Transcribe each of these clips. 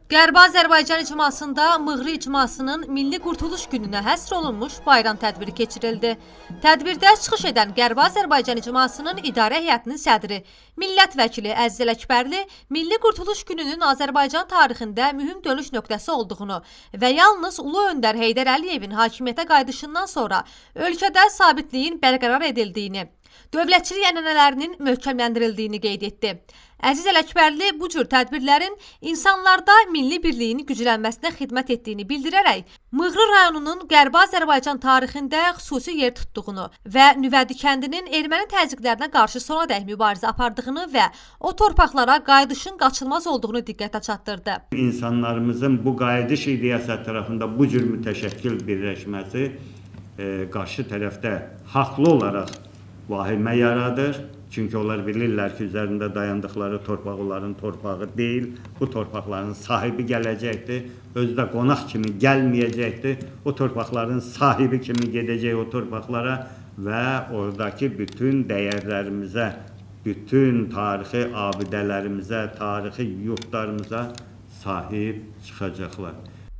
Qərbi Azərbaycan icmasında Mığrı icmasının Milli Qurtuluş gününə həsr olunmuş bayram tədbiri keçirildi. Tədbirdə çıxış edən Qərbi Azərbaycan icmasının idarə heyətinin sədri, millət vəkili Əziz Ələkbərli Milli Qurtuluş gününün Azərbaycan tarixində mühüm dönüş nöqtəsi olduğunu və yalnız Ulu Öndər Heydər Əliyevin hakimiyyətə qayıdışından sonra ölkədə sabitliyin bərqərar edildiyini, dövlətçilik ənənələrinin möhkəmləndirildiyini qeyd etdi. Əziz Ələkbərli bu cür tədbirlərin insanlarda milli birliyin güclənməsinə xidmət etdiyini bildirərək, Mığrı rayonunun Qərbi Azərbaycan tarixində xüsusi yer tutduğunu və Nüvədi kəndinin erməni təzyiqlərinə qarşı sonadək mübarizə apardığını və o torpaqlara qayıdışın qaçılmaz olduğunu diqqətə çatdırdı. İnsanlarımızın bu qayıdış ideyası ətrafında bu cür mütəşəkkil birləşməsi qarşı tərəfdə haqlı olaraq vahimə yaradır. Çünki onlar bilirlər ki, üzərində dayandıqları torpaq onların torpağı deyil, bu torpaqların sahibi gələcəkdir, özü də qonaq kimi gəlməyəcəkdir, o torpaqların sahibi kimi gedəcək o torpaqlara və oradakı bütün dəyərlərimizə, bütün tarixi abidələrimizə, tarixi yurtlarımıza sahib çıxacaqlar.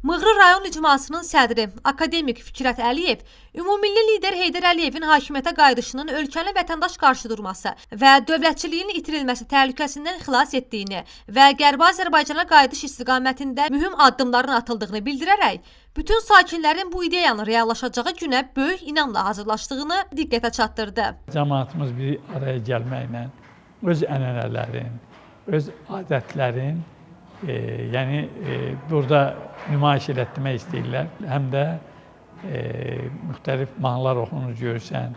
Mığrı rayon icmasının sədri, akademik Fikrət Əliyev, ümumilli lider Heydər Əliyevin hakimiyyətə qayıdışının ölkəni vətəndaş qarşı durması və dövlətçiliyin itirilməsi təhlükəsindən xilas etdiyini və Qərbi Azərbaycana qayıdış istiqamətində mühüm addımların atıldığını bildirərək, bütün sakinlərin bu ideyanın reallaşacağı günə böyük inamla hazırlaşdığını diqqətə çatdırdı. Cəmaatımız bir araya gəlməklə öz ənənələrin, öz adətlərin, burada nümayiş etdirmək istəyirlər. Həm də müxtəlif mahnılar oxunur, görürsən,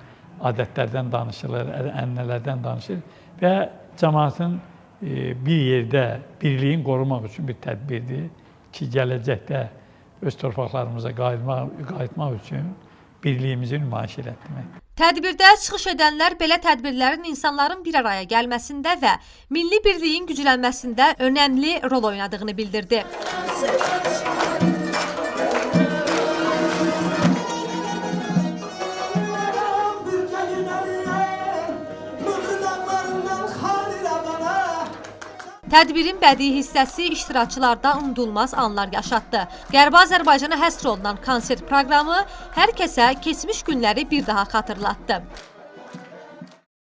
adətlərdən danışılır, ənənələrdən danışılır və cəmaatın bir yerdə birliyin qorumaq üçün bir tədbirdir ki, gələcəkdə öz torpaqlarımıza qayıtmaq üçün birliyimizi nümayiş etdirmək. Tədbirdə çıxış edənlər belə tədbirlərin insanların bir araya gəlməsində və milli birliyin güclənməsində önəmli rol oynadığını bildirdi. Tədbirin bədii hissəsi iştirakçılarda unudulmaz anlar yaşatdı. Qərbi Azərbaycana həsr olunan konsert proqramı hər kəsə keçmiş günləri bir daha xatırlatdı.